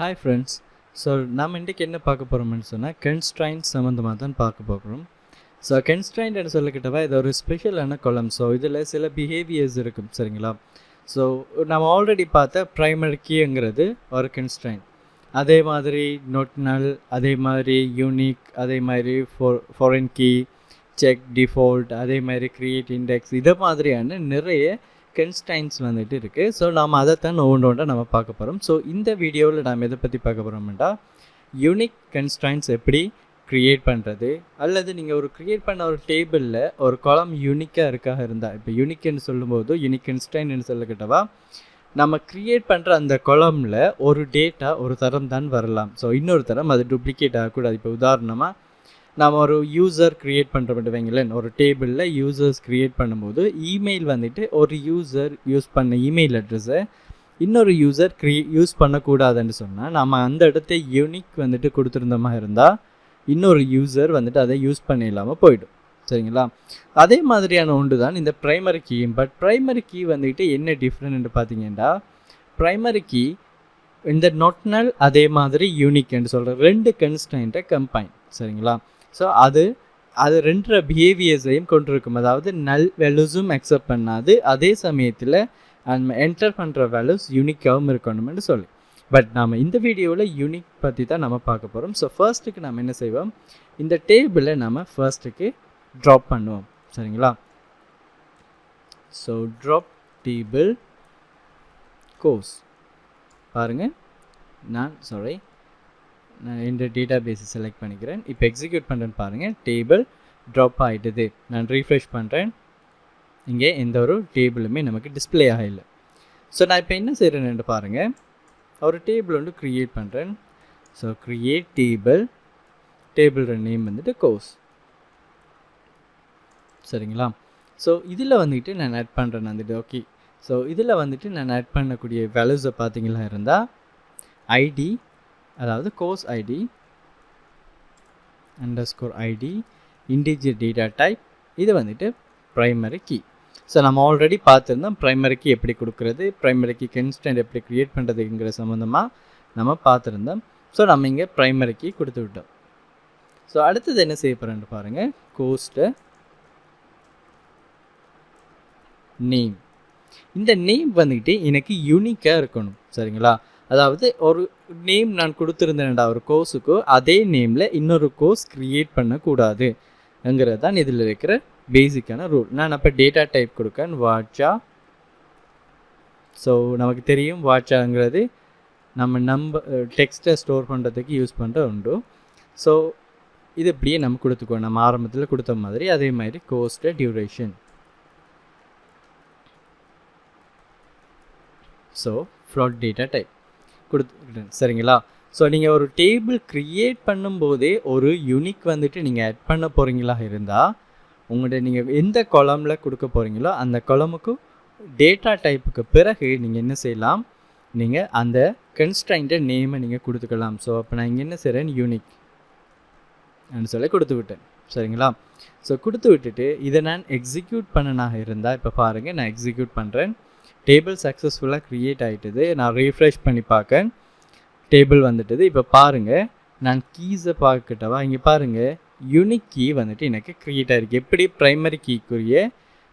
Hi friends. So நாம் இன்றைக்கு என்ன பார்க்க போகிறோம்னு சொன்னால் constraint சம்மந்தமாக தான் பார்க்க போகிறோம். ஸோ constraint என்று சொல்லிக்கிட்டவா இது ஒரு ஸ்பெஷலான காலம். ஸோ இதில் சில பிஹேவியர்ஸ் இருக்கும் சரிங்களா. ஸோ நம்ம ஆல்ரெடி பார்த்த ப்ரைமரி கீங்கிறது ஒரு constraint. அதே மாதிரி not null, அதே மாதிரி யூனிக், அதே மாதிரி foreign key, check default, அதே மாதிரி create index, இதை மாதிரியான நிறைய constraints வந்துட்டு இருக்குது. ஸோ நாம் அதைத்தான் ஒவ்வொன்றா நம்ம பார்க்க போகிறோம். ஸோ இந்த வீடியோவில் நாம் எதை பற்றி பார்க்க போகிறோம்னா யூனிக் constraints எப்படி க்ரியேட் பண்ணுறது, அல்லது நீங்கள் ஒரு க்ரியேட் பண்ண ஒரு டேபிளில் ஒரு காலம் யூனிக்காக இருக்காக இருந்தால், இப்போ யூனிக்னு சொல்லும்போது யூனிக் constraintனு சொல்லக்கிட்டவா நம்ம க்ரியேட் பண்ணுற அந்த காலமில் ஒரு டேட்டா ஒரு தரம் தான் வரலாம். ஸோ இன்னொரு தரம் அது டூப்ளிகேட் ஆகக்கூடாது. இப்போ உதாரணமாக நாம் ஒரு யூசர் க்ரியேட் பண்ணுற வைங்களேன், ஒரு டேபிளில் யூசர்ஸ் க்ரியேட் பண்ணும்போது இமெயில் வந்துட்டு ஒரு யூசர் யூஸ் பண்ண இமெயில் அட்ரஸை இன்னொரு யூசர் யூஸ் பண்ணக்கூடாதுன்னு சொன்னால் நம்ம அந்த இடத்த யூனிக் வந்துட்டு கொடுத்துருந்தோமா இருந்தால் இன்னொரு யூசர் வந்துட்டு அதை யூஸ் பண்ண இல்லாமல் போயிடும் சரிங்களா. அதே மாதிரியான ஒன்று தான் இந்த ப்ரைமரி கீயும். பட் ப்ரைமரி கீ வந்துட்டு என்ன டிஃப்ரெண்ட்னு பார்த்தீங்கன்னா ப்ரைமரி கீ இந்த நாட் நல் அதே மாதிரி யூனிக்னு சொல்கிற ரெண்டு கன்ஸ்ட்ரைண்ட்டை கம்பைன் சரிங்களா. ஸோ அது ரெண்டு பிஹேவியர்ஸையும் கொண்டிருக்கும். அதாவது நல் வேல்யூஸும் அக்செப்ட் பண்ணாது, அதே சமயத்தில் என்டர் பண்ணுற வேல்யூஸ் யூனிக்காகவும் இருக்கணும்னு சொல்லி. பட் நாம் இந்த வீடியோவில் யூனிக் பற்றி தான் நம்ம பார்க்க போகிறோம். ஸோ ஃபர்ஸ்ட்டுக்கு நம்ம என்ன செய்வோம், இந்த டேபிளை நம்ம ஃபர்ஸ்ட்டுக்கு ட்ராப் பண்ணுவோம் சரிங்களா. ஸோ ட்ராப் டேபிள் கோர்ஸ் பாருங்கள், நான் இந்த டேட்டா பேஸை செலக்ட் பண்ணிக்கிறேன். இப்போ எக்ஸிக்யூட் பண்ணுறேன்னு பாருங்கள், டேபிள் ட்ராப் ஆகிடுது. நான் ரீஃப்ரெஷ் பண்ணுறேன், இங்கே எந்த ஒரு டேபிளுமே நமக்கு டிஸ்பிளே ஆகலை. ஸோ நான் இப்போ என்ன செய்கிறேன்னு பாருங்கள், ஒரு டேபிள் ஒன்று க்ரியேட் பண்ணுறேன். ஸோ க்ரியேட் டேபிளோட நேம் வந்துட்டு கோர்ஸ் சரிங்களா. ஸோ இதில் வந்துட்டு நான் ஆட் பண்ணுறேன் வந்துட்டு ஓகே. ஸோ இதில் வந்துட்டு நான் ஆட் பண்ணக்கூடிய வேல்யூஸை பார்த்தீங்களா இருந்தால் ஐடி, அதாவது course ID underscore ID integer data type, இது வந்துட்டு ப்ரைமரி கீ. ஸோ நம்ம ஆல்ரெடி பார்த்துருந்தோம் ப்ரைமரி கீ எப்படி கொடுக்குறது, ப்ரைமரி கீ கன்ஸ்ட்ரைண்ட் எப்படி க்ரியேட் பண்ணுறதுங்கிற சம்மந்தமாக நம்ம பார்த்துருந்தோம். ஸோ நம்ம இங்கே ப்ரைமரி கீ கொடுத்து விட்டோம். ஸோ அடுத்தது என்ன செய்ய போகிறேன்னு பாருங்கள், கோர்ஸ்ட்டு நேம். இந்த நேம் வந்துக்கிட்டு எனக்கு யூனிக்காக இருக்கணும் சரிங்களா. அதாவது ஒரு நேம் நான் கொடுத்துருந்தேன்டா ஒரு கோர்ஸுக்கு, அதே நேமில் இன்னொரு கோர்ஸ் க்ரியேட் பண்ணக்கூடாதுங்கிறது தான் இதில் இருக்கிற பேசிக்கான ரூல். நான் அப்போ டேட்டா டைப் கொடுக்கேன் வாட்சா. ஸோ நமக்கு தெரியும் வாட்சாங்கிறது நம்ம டெக்ஸ்ட்டை ஸ்டோர் பண்ணுறதுக்கு யூஸ் பண்ணுற உண்டு. ஸோ இது இப்படியே நம்ம கொடுத்துக்குவோம், நம்ம ஆரம்பத்தில் கொடுத்த மாதிரி. அதே மாதிரி கோர்ஸ்ட duration. So flat data type கொடுத்துக்கிட்டேன் சரிங்களா. ஸோ நீங்கள் ஒரு டேபிள் க்ரியேட் பண்ணும்போதே ஒரு யூனிக் வந்துட்டு நீங்கள் ஆட் பண்ண போகிறீங்களா இருந்தால் உங்கள்கிட்ட நீங்கள் எந்த காலமில் கொடுக்க போகிறீங்களோ அந்த காலமுக்கு டேட்டா டைப்புக்கு பிறகு நீங்கள் என்ன செய்யலாம், நீங்கள் அந்த கன்ஸ்ட்ரைண்ட்டை நேமை நீங்கள் கொடுத்துக்கலாம். ஸோ அப்போ நான் இங்கே என்ன செய்கிறேன், யூனிக் அப்படின்னு சொல்லி கொடுத்து விட்டேன் சரிங்களா. ஸோ கொடுத்து விட்டுட்டு இதை நான் எக்ஸிக்யூட் பண்ணனாக இருந்தால் இப்போ பாருங்கள், நான் எக்ஸிக்யூட் பண்ணுறேன். டேபிள் சக்ஸஸ்ஃபுல்லாக க்ரியேட் ஆகிட்டுது. நான் ரீஃப்ரெஷ் பண்ணி பார்க்க டேபிள் வந்துட்டுது. இப்போ பாருங்கள், நான் கீஸை பார்க்கட்டவா, இங்கே பாருங்கள் யூனிக் கீ வந்துட்டு எனக்கு க்ரியேட் ஆகிருக்கு. எப்படி ப்ரைமரி கீக்குரிய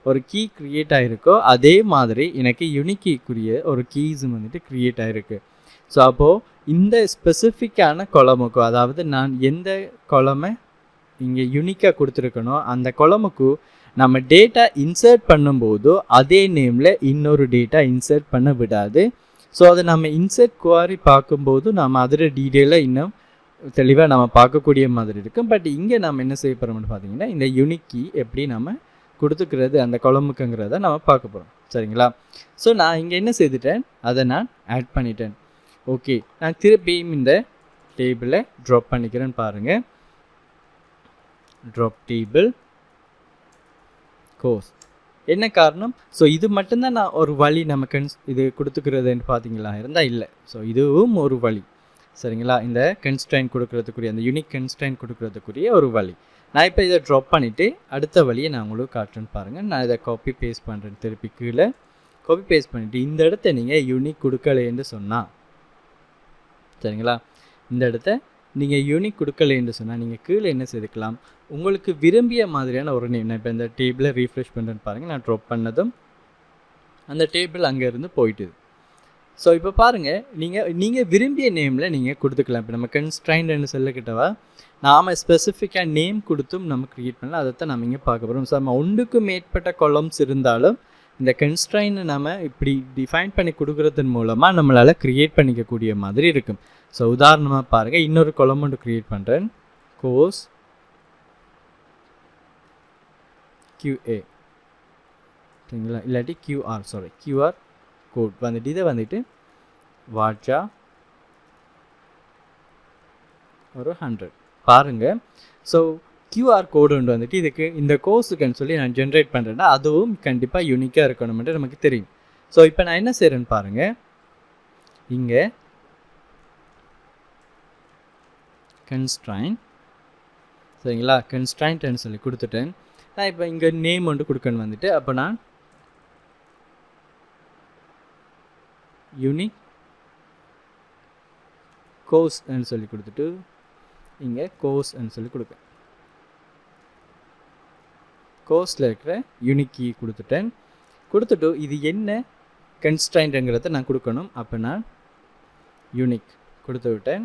ஒரு கீ க்ரியேட் ஆகிருக்கோ அதே மாதிரி எனக்கு யூனிக் கீக்குரிய ஒரு கீஸும் வந்துட்டு க்ரியேட் ஆகிருக்கு. ஸோ அப்போது இந்த ஸ்பெசிஃபிக்கான கொலமுக்கு, அதாவது நான் எந்த கொலமை இங்கே யூனிக்காக கொடுத்துருக்கனோ அந்த கொலமுக்கு நம்ம டேட்டா இன்சர்ட் பண்ணும்போது அதே நேமில் இன்னொரு டேட்டா இன்சர்ட் பண்ண விடாது. ஸோ அதை நம்ம இன்சர்ட் குவாரி பார்க்கும்போது நம்ம அதில் டீட்டெயிலாக இன்னும் தெளிவாக நம்ம பார்க்கக்கூடிய மாதிரி இருக்கும். பட் இங்கே நம்ம என்ன செய்ய போகிறோம்னு பார்த்தீங்கன்னா இந்த யூனிக் கீ எப்படி நம்ம கொடுத்துக்கிறது அந்த கொலமுக்குங்கிறத நம்ம பார்க்க போகிறோம் சரிங்களா. ஸோ நான் இங்கே என்ன செய்துட்டேன், அதை நான் ஆட் பண்ணிட்டேன். ஓகே, நான் திருப்பியும் இந்த டேபிளை ட்ராப் பண்ணிக்கிறேன்னு பாருங்கள். Drop table course. என்ன காரணம், ஸோ இது மட்டும்தான் நான் ஒரு வழி நமக்கு இது கொடுத்துக்கிறதுன்னு பார்த்தீங்களா இருந்தால் இல்லை. ஸோ இதுவும் ஒரு வழி சரிங்களா, இந்த கன்ஸ்ட்ரைண்ட் கொடுக்குறதுக்குரிய அந்த யூனிக் கன்ஸ்ட்ரைண்ட் கொடுக்குறதுக்குரிய ஒரு வழி. நான் இப்போ இதை ட்ராப் பண்ணிவிட்டு அடுத்த வழியை நான் உங்களுக்கு காட்டுறேன்னு பாருங்கள். நான் இதை காப்பி பேஸ்ட் பண்ணுறேன், திருப்பி கீழே காப்பி பேஸ்ட் பண்ணிவிட்டு இந்த இடத்த நீங்கள் யூனிக் கொடுக்கலைன்னு சொன்னால் சரிங்களா? இந்த இடத்த நீங்கள் யூனிக் கொடுக்கலைன்னு சொன்னால் நீங்கள் கீழே என்ன செய்துக்கலாம், உங்களுக்கு விரும்பிய மாதிரியான ஒரு நேம். நான் இப்போ இந்த டேபிளை ரீஃப்ரெஷ் பண்ணுறேன்னு பாருங்கள், நான் ட்ராப் பண்ணதும் அந்த டேபிள் அங்கேருந்து போயிட்டுது. ஸோ இப்போ பாருங்கள், நீங்கள் விரும்பிய நேமில் நீங்கள் கொடுத்துக்கலாம். இப்போ நம்ம கன்ஸ்ட்ரைன்ட்னு சொல்லக்கிட்டவா நாம் ஸ்பெசிஃபிக்காக நேம் கொடுத்தும் நம்ம க்ரியேட் பண்ணலாம். அதைத்தான் நம்ம இங்கே பார்க்க போகிறோம். ஸோ நம்ம ஒன்றுக்கு மேற்பட்ட காலம்ஸ் இருந்தாலும் இந்த கன்ஸ்ட்ரைன்ட் நம்ம இப்படி டிஃபைன் பண்ணி கொடுக்குறதன் மூலமாக நம்மளால் க்ரியேட் பண்ணிக்கக்கூடிய மாதிரி இருக்கும். ஸோ உதாரணமாக பாருங்கள், இன்னொரு காலம் ஒன்று க்ரியேட் பண்ணுறேன், கோர்ஸ் QA, சரிங்களா? இல்லாட்டி QR கோட் வந்துட்டு இதை வந்துட்டு வாட்சா ஒரு 100 பாருங்கள். ஸோ QR கோடு ஒன்று வந்துட்டு இதுக்கு இந்த கோர்ஸுக்குன்னு சொல்லி நான் ஜென்ரேட் பண்ணுறேன்னா அதுவும் கண்டிப்பாக யூனிக்காக இருக்கணும்ன்ட்டு நமக்கு தெரியும். ஸோ இப்போ நான் என்ன செய்கிறேன்னு பாருங்கள், இங்கே கன்ஸ்ட்ரைன்ட், சரிங்களா? கன்ஸ்ட்ரைன்ட்னு சொல்லி கொடுத்துட்டேன். நான் இப்போ இங்கே நேம் ஒன்று கொடுக்கணும் வந்துட்டு, அப்போ நான் யூனிக் கோர்ஸ்ன்னு சொல்லி கொடுத்துட்டு இங்கே கோர்ஸ்ன்னு சொல்லி கொடுப்பேன். கோர்ஸில் இருக்கிற யூனிக் கீ கொடுத்துட்டு இது என்ன கன்ஸ்ட்ரைன்ட்ங்கிறத நான் கொடுக்கணும். அப்போ நான் யூனிக் கொடுத்து விட்டேன்,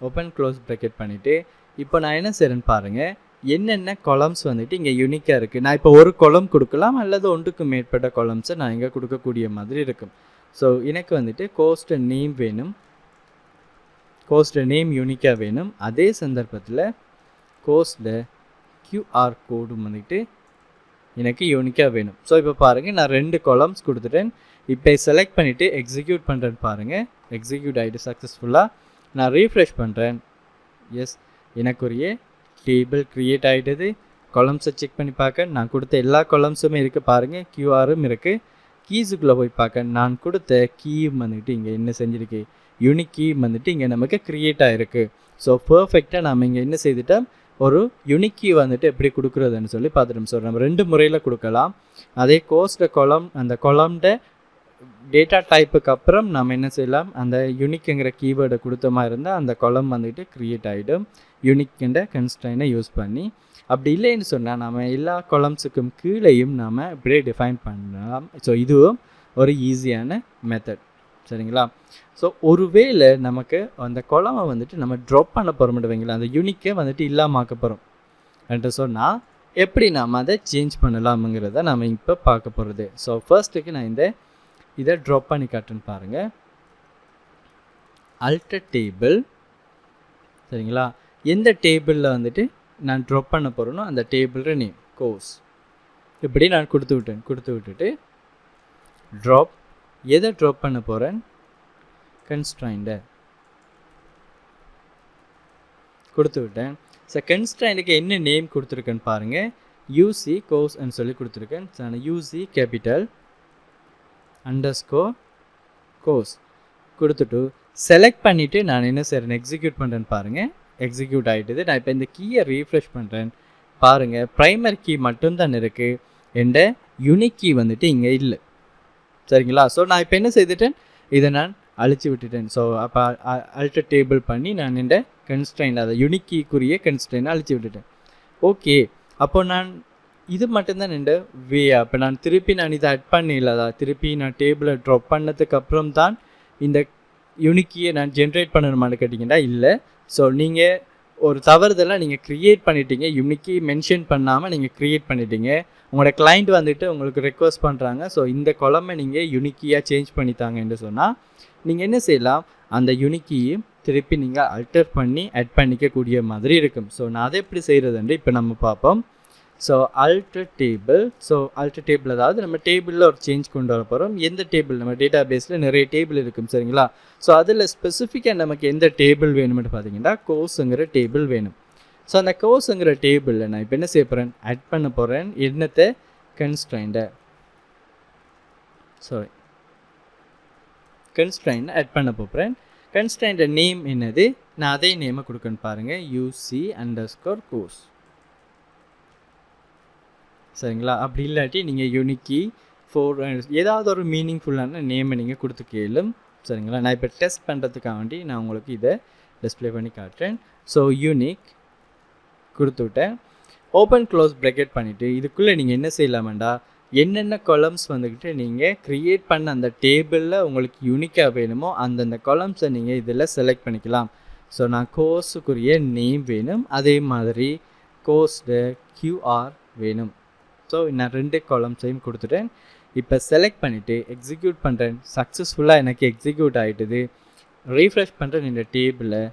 ஓப்பன் க்ளோஸ் ப்ராக்கெட் பண்ணிவிட்டு இப்போ நான் என்ன செய்கிறேன்னு பாருங்கள், என்னென்ன காலம்ஸ் வந்துட்டு இங்கே யூனிக்காக இருக்குது. நான் இப்போ ஒரு காலம் கொடுக்கலாம் அல்லது ஒன்றுக்கு மேற்பட்ட காலம்ஸை நான் இங்கே கொடுக்கக்கூடிய மாதிரி இருக்கும். ஸோ எனக்கு வந்துட்டு கோஸ்ட் நேம் வேணும், கோஸ்ட் நேம் யூனிக்காக வேணும். அதே சந்தர்ப்பத்தில் கோஸ்ட்டில் QR கோடும் வந்துட்டு எனக்கு யூனிக்காக வேணும். ஸோ இப்போ பாருங்கள், நான் 2 காலம்ஸ் கொடுத்துட்டேன். இப்போ செலக்ட் பண்ணிவிட்டு எக்ஸிக்யூட் பண்ணுறேன்னு பாருங்கள், எக்ஸிக்யூட் ஆகிட்டு சக்ஸஸ்ஃபுல்லாக. நான் ரீஃப்ரெஷ் பண்ணுறேன், எஸ் எனக்குரிய டேபிள் க்ரியேட் ஆகிட்டது. காலம்ஸை செக் பண்ணி பார்க்க நான் கொடுத்த எல்லா காலம்ஸுமே இருக்குது பாருங்கள், QRம் இருக்குது. கீஸுக்குள்ளே போய் பார்க்க நான் கொடுத்த கீயும் வந்துட்டு இங்கே என்ன செஞ்சுருக்கு, யூனிக் கீ வந்துட்டு இங்கே நமக்கு க்ரியேட் ஆகிருக்கு. ஸோ பர்ஃபெக்டாக நம்ம இங்கே என்ன செய்துட்டோம், ஒரு யூனிக் கீ வந்துட்டு எப்படி கொடுக்குறதுன்னு சொல்லி பார்த்துட்டோம். ஸோ நம்ம 2 முறையில் கொடுக்கலாம். அதே கோஸ்ட காலம், அந்த காலம்ட டேட்டா டைப்புக்கு அப்புறம் நம்ம என்ன செய்யலாம், அந்த யூனிக்குங்கிற கீவேர்டை கொடுத்தமாக இருந்தால் அந்த காலம் வந்துட்டு க்ரியேட் ஆகிடும் யூனிக்கின்ற கன்ஸ்ட்ரைனை யூஸ் பண்ணி. அப்படி இல்லைன்னு சொன்னால் நம்ம எல்லா காலம்ஸுக்கும் கீழேயும் நாம் இப்படியே டிஃபைன் பண்ணலாம். ஸோ இதுவும் ஒரு ஈஸியான மெத்தட், சரிங்களா? ஸோ ஒருவேளை நமக்கு அந்த காலமை வந்துட்டு நம்ம ட்ராப் பண்ண போகிறோம் வைங்களா, அந்த யூனிக்கே வந்துட்டு இல்லாமாக்க போகிறோம் என்று சொன்னால் எப்படி நாம் அதை சேஞ்ச் பண்ணலாம்ங்கிறத நம்ம இப்போ பார்க்க போகிறது. ஸோ ஃபர்ஸ்ட்டுக்கு நான் இதை ட்ராப் பண்ணி காட்டுன்னு பாருங்கள், அல்டர் டேபிள், சரிங்களா? எந்த டேபிளில் வந்துட்டு நான் ட்ராப் பண்ண போகிறேனோ அந்த டேபிளோட நேம் கோர்ஸ் இப்படி நான் கொடுத்து விட்டுட்டு ட்ராப், எதை ட்ராப் பண்ண போகிறேன், கன்ஸ்ட்ரைண்டை கொடுத்து விட்டேன். ஸோ கன்ஸ்ட்ரைண்டுக்கு என்ன நேம் கொடுத்துருக்கேன்னு பாருங்கள், யூசி கோர்ஸ்ன்னு சொல்லி கொடுத்துருக்கேன். நான் யூசி கேபிட்டல் அண்டர்ஸ்கோர் கோர்ஸ் கொடுத்துட்டு செலக்ட் பண்ணிவிட்டு நான் என்ன செய்கிறேன், எக்ஸிக்யூட் பண்ணுறேன்னு பாருங்கள், எக்ஸிக்யூட் ஆகிட்டுது. நான் இப்போ இந்த கீயை ரீஃப்ரெஷ் பண்ணுறேன் பாருங்கள், ப்ரைமரி கீ மட்டும்தான் இருக்குது, என்ற யூனிக் கீ வந்துட்டு இங்கே இல்லை, சரிங்களா? ஸோ நான் இப்போ என்ன செய்துட்டேன், இதை நான் அழிச்சு விட்டுட்டேன். ஸோ அப்போ அல்டர் டேபிள் பண்ணி நான் இந்த கன்ஸ்ட்ரைண்ட், அதை யூனிக் கீக்குரிய கன்ஸ்ட்ரைண்ட் அழிச்சு விட்டுட்டேன். ஓகே, அப்போ நான் இது மட்டும்தான் இந்த வே. அப்போ நான் திருப்பி இதை அட் பண்ணிடலதா, திருப்பி நான் டேபிளை ட்ராப் பண்ணதுக்கு அப்புறம் தான் இந்த யூனிக்கியை நான் ஜென்ரேட் பண்ணணுமான்னு கேட்டிங்கன்னா இல்லை. ஸோ நீங்கள் ஒரு தவறுதெல்லாம் நீங்கள் க்ரியேட் பண்ணிட்டீங்க, யூனிக்கி மென்ஷன் பண்ணாமல் நீங்கள் க்ரியேட் பண்ணிட்டீங்க. உங்களோட கிளைண்ட் வந்துட்டு உங்களுக்கு ரெக்வஸ்ட் பண்ணுறாங்க, ஸோ இந்த காலமை நீங்கள் யூனிக்கியாக சேஞ்ச் பண்ணித்தாங்கன்னு சொன்னால் நீங்கள் என்ன செய்யலாம், அந்த யூனிக்கியும் திருப்பி நீங்கள் அல்டர் பண்ணி ஆட் பண்ணிக்கக்கூடிய மாதிரி இருக்கும். ஸோ நான் அதை எப்படி செய்கிறதுன்னு இப்போ நம்ம பார்ப்போம். ஸோ அல்டர் டேபிள் அதாவது நம்ம டேபிளில் ஒரு சேஞ்ச் கொண்டு வர போகிறோம். எந்த டேபிள், நம்ம டேட்டா பேஸில் நிறைய டேபிள் இருக்கும், சரிங்களா? ஸோ அதில் ஸ்பெசிஃபிக்காக நமக்கு எந்த டேபிள் வேணும்னு பார்த்தீங்கன்னா கோர்ஸுங்கிற டேபிள் வேணும். ஸோ அந்த கோர்ஸுங்கிற டேபிளில் நான் இப்போ என்ன செய்ய போகிறேன், ஆட் பண்ண போகிறேன் என்னத்தை, கன்ஸ்ட்ரைண்டை ஆட் பண்ண போகிறேன். கன்ஸ்ட்ரைண்ட் நேம் என்னது, நான் அதே நேமை கொடுக்கணும் பாருங்கள், யூசி அண்டர்ஸ்கோர் கோர்ஸ், சரிங்களா? அப்படி இல்லாட்டி நீங்கள் யூனிக்கி ஏதாவது ஒரு மீனிங்ஃபுல்லான நேமை நீங்கள் கொடுத்து கேளும். சரிங்களா. நான் இப்போ டெஸ்ட் பண்ணுறதுக்காக வேண்டி நான் உங்களுக்கு இதை டிஸ்பிளே பண்ணி காட்டுறேன். ஸோ யூனிக் கொடுத்து விட்டேன். ஓப்பன் க்ளோஸ் ப்ராக்கெட் பண்ணிவிட்டு இதுக்குள்ளே நீங்கள் என்ன செய்யலாமேண்டா, என்னென்ன காலம்ஸ் வந்துக்கிட்டு நீங்கள் க்ரியேட் பண்ண அந்த டேபிளில் உங்களுக்கு யூனிக்காக வேணுமோ அந்தந்த காலம்ஸை நீங்கள் இதில் செலக்ட் பண்ணிக்கலாம். ஸோ நான் கோர்ஸுக்குரிய நேம் வேணும், அதே மாதிரி கோர்ஸ்டு கியூஆர் வேணும். ஸோ நான் 2 காலம்ஸையும் கொடுத்துட்டேன். இப்போ செலக்ட் பண்ணிவிட்டு எக்ஸிக்யூட் பண்ணுறேன். சக்ஸஸ்ஃபுல்லாக எனக்கு எக்ஸிக்யூட் ஆகிட்டுது. ரீஃப்ரெஷ் பண்ணுறேன் இந்த டேபிளை.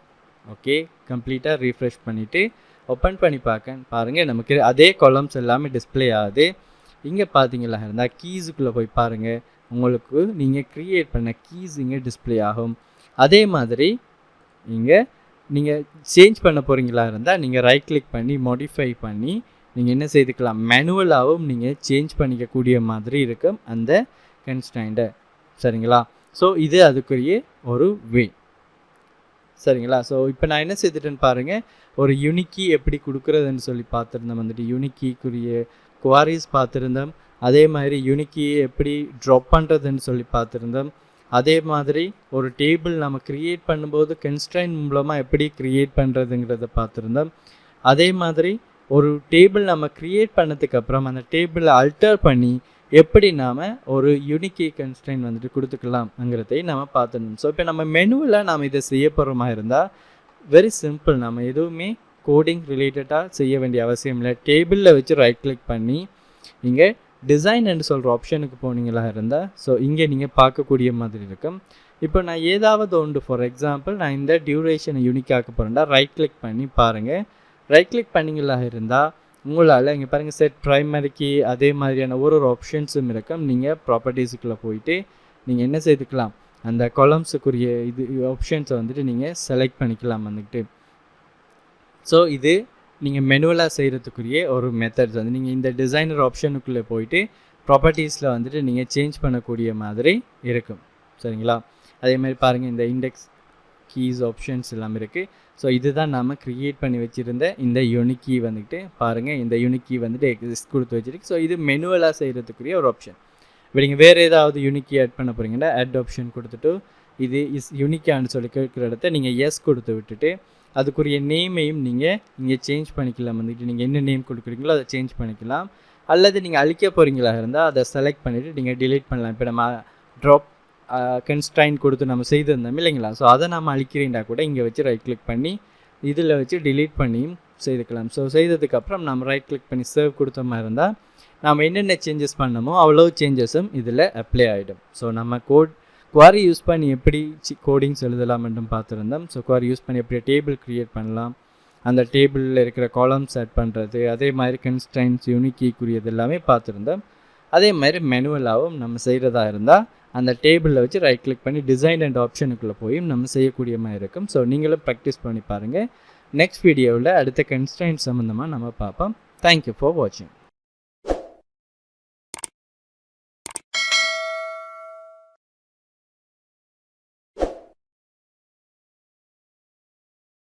ஓகே, கம்ப்ளீட்டாக ரீஃப்ரெஷ் பண்ணிவிட்டு ஓப்பன் பண்ணி பாருங்கள், நமக்கு அதே காலம்ஸ் எல்லாமே டிஸ்பிளே ஆகுது. இங்கே பார்த்தீங்களா இருந்தால் கீஸுக்குள்ளே போய் பாருங்கள், உங்களுக்கு நீங்கள் க்ரியேட் பண்ண கீஸ் இங்கே டிஸ்பிளே ஆகும். அதே மாதிரி நீங்கள் சேஞ்ச் பண்ண போகிறீங்களா இருந்தால் நீங்கள் ரைட் கிளிக் பண்ணி மாடிஃபை பண்ணி நீங்கள் என்ன செய்துக்கலாம், மேனுவலாகவும் நீங்கள் சேஞ்ச் பண்ணிக்கக்கூடிய மாதிரி இருக்கும் அந்த கன்ஸ்ட்ரைண்ட்டை. சரிங்களா. ஸோ இது அதுக்குரிய ஒரு வே. சரிங்களா. ஸோ இப்போ நான் என்ன செய்துட்டேன்னு பாருங்கள், ஒரு யூனிக்கி எப்படி கொடுக்குறதுன்னு சொல்லி பார்த்துருந்தோம். வந்துட்டு யூனிக்கிக்குரிய குவாரிஸ் பார்த்துருந்தோம். அதே மாதிரி யூனிக்கியை எப்படி ட்ராப் பண்ணுறதுன்னு சொல்லி பார்த்துருந்தோம். அதே மாதிரி ஒரு டேபிள் நம்ம க்ரியேட் பண்ணும்போது கன்ஸ்ட்ரைண்ட் மூலமாக எப்படி க்ரியேட் பண்ணுறதுங்கிறத பார்த்துருந்தோம். அதே மாதிரி ஒரு டேபிள் நம்ம க்ரியேட் பண்ணதுக்கப்புறம் அந்த டேபிளை அல்டர் பண்ணி எப்படி நாம் ஒரு யூனிக்கி கன்ஸ்ட்ரைண்ட் வந்துட்டு கொடுத்துக்கலாம்ங்கிறதையும் நம்ம பார்த்துருந்தோம். ஸோ இப்போ நம்ம மெனுவில் நாம் இதை செய்ய போகிறோமா இருந்தால் வெரி சிம்பிள். நம்ம எதுவுமே கோடிங் ரிலேட்டடாக செய்ய வேண்டிய அவசியம் இல்லை. டேபிளில் வச்சு ரைட் கிளிக் பண்ணி இங்கே டிசைன் என்று சொல்கிற ஆப்ஷனுக்கு போனீங்களா இருந்தால் ஸோ இங்கே நீங்கள் பார்க்கக்கூடிய மாதிரி இருக்கும். இப்போ நான் ஏதாவது ஒன்று, ஃபார் எக்ஸாம்பிள் நான் இந்த டியூரேஷனை யூனிக்காக்க போகிறேன்டா, ரைட் கிளிக் பண்ணி பாருங்கள். ரைட் கிளிக் பண்ணிங்களா இருந்தால் உங்களால் இங்கே பாருங்கள் செட் ப்ரைமரிக்கு அதே மாதிரியான ஒரு ஆப்ஷன்ஸும் இருக்கும். நீங்கள் ப்ராப்பர்ட்டிஸுக்குள்ளே போயிட்டு நீங்கள் என்ன செய்துக்கலாம், அந்த காலம்ஸுக்குரிய இது ஆப்ஷன்ஸை வந்துட்டு நீங்கள் செலக்ட் பண்ணிக்கலாம் வந்துக்கிட்டு. ஸோ இது நீங்கள் மெனுவலாக செய்கிறதுக்குரிய ஒரு மெத்தட்ஸ் வந்து நீங்கள் இந்த டிசைனர் ஆப்ஷனுக்குள்ளே போயிட்டு ப்ராப்பர்ட்டிஸில் வந்துட்டு நீங்கள் சேஞ்ச் பண்ணக்கூடிய மாதிரி இருக்கும். சரிங்களா. அதே மாதிரி பாருங்கள் இந்த இண்டெக்ஸ் கீஸ் ஆப்ஷன்ஸ் எல்லாம் இருக்குது. ஸோ இதுதான் நாம் க்ரியேட் பண்ணி வச்சுருந்த இந்த யூனிக் கீ வந்துக்கிட்டு பாருங்கள், இந்த யூனிக் கீ வந்துட்டு எக்ஸிஸ்ட் கொடுத்து வச்சுருக்கு. ஸோ இது மெனுவலாக செய்கிறதுக்குரிய ஒரு ஆப்ஷன். இப்போ நீங்கள் வேறு ஏதாவது யூனிக் கீ ஆட் பண்ண போகிறீங்கன்னா ஆட் ஆப்ஷன் கொடுத்துட்டு இது இஸ் யூனிக்கான்னு சொல்லி கேட்குற இடத்த நீங்கள் எஸ் கொடுத்து விட்டுட்டு அதுக்குரிய நேமையும் நீங்கள் இங்கே சேஞ்ச் பண்ணிக்கலாம். வந்துட்டு நீங்கள் என்ன நேம் கொடுக்குறீங்களோ அதை சேஞ்ச் பண்ணிக்கலாம். அல்லது நீங்கள் அழிக்க போகிறீங்களா இருந்தால் அதை செலக்ட் பண்ணிவிட்டு நீங்கள் டிலீட் பண்ணலாம். இப்போ நம்ம ட்ராப் கன்ஸ்ட்ரைண்ட் கொடுத்து நம்ம செய்திருந்தோம் இல்லைங்களா. ஸோ அதை நம்ம அழிக்கிறீண்டா கூட இங்கே வச்சு ரைட் கிளிக் பண்ணி இதில் வச்சு டிலீட் பண்ணியும் செய்துக்கலாம். ஸோ செய்ததுக்கப்புறம் நம்ம ரைட் கிளிக் பண்ணி சேவ் கொடுத்த மாதிரி இருந்தால் நம்ம என்னென்ன சேஞ்சஸ் பண்ணமோ அவ்வளோ சேஞ்சஸும் இதில் அப்ளை ஆகிடும். ஸோ நம்ம குவாரி யூஸ் பண்ணி எப்படி கோடிங்ஸ் எழுதலாம் என்றும் பார்த்துருந்தோம். ஸோ குவாரி யூஸ் பண்ணி எப்படி டேபிள் க்ரியேட் பண்ணலாம், அந்த டேபிளில் இருக்கிற காலம்ஸ் ஆட் பண்ணுறது, அதே மாதிரி கன்ஸ்ட்ரைன்ட்ஸ் யூனிக்கிக்குரியது எல்லாமே பார்த்துருந்தோம். அதே மாதிரி மெனுவலாகவும் நம்ம செய்கிறதா இருந்தால் அந்த டேபிளில் வச்சு ரைட் கிளிக் பண்ணி டிசைன் அண்ட் ஆப்ஷனுக்குள்ளே போய் நம்ம செய்யக்கூடிய மாதிரி இருக்கும். ஸோ நீங்களும் ப்ராக்டிஸ் பண்ணி பாருங்கள். நெக்ஸ்ட் வீடியோவில் அடுத்த கன்ஸ்ட்ரைன்ட் சம்மந்தமாக நம்ம பார்ப்போம். தேங்க்யூ ஃபார் வாட்சிங்.